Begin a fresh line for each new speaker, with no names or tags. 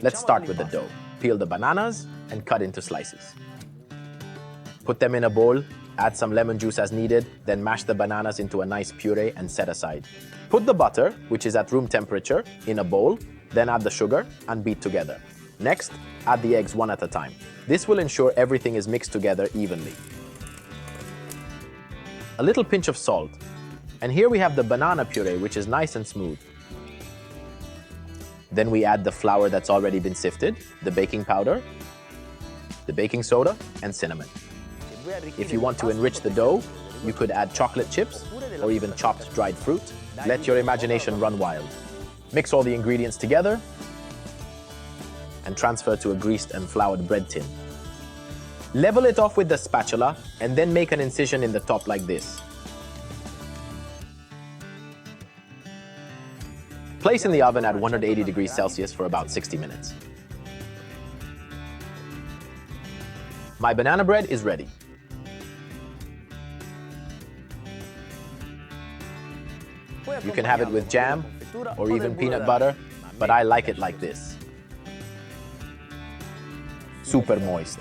Let's start with the dough. Peel the bananas and cut into slices. Put them in a bowl, add some lemon juice as needed, then mash the bananas into a nice puree and set aside. Put the butter, which is at room temperature, in a bowl, then add the sugar and beat together. Next, add the eggs one at a time. This will ensure everything is mixed together evenly. A little pinch of salt. And here we have the banana puree, which is nice and smooth. Then we add the flour that's already been sifted, the baking powder, the baking soda, and cinnamon. If you want to enrich the dough, you could add chocolate chips or even chopped dried fruit. Let your imagination run wild. Mix all the ingredients together and transfer to a greased and floured bread tin. Level it off with the spatula and then make an incision in the top like this. Place in the oven at 180 degrees Celsius for about 60 minutes. My banana bread is ready. You can have it with jam or even peanut butter, but I like it like this. Super moist.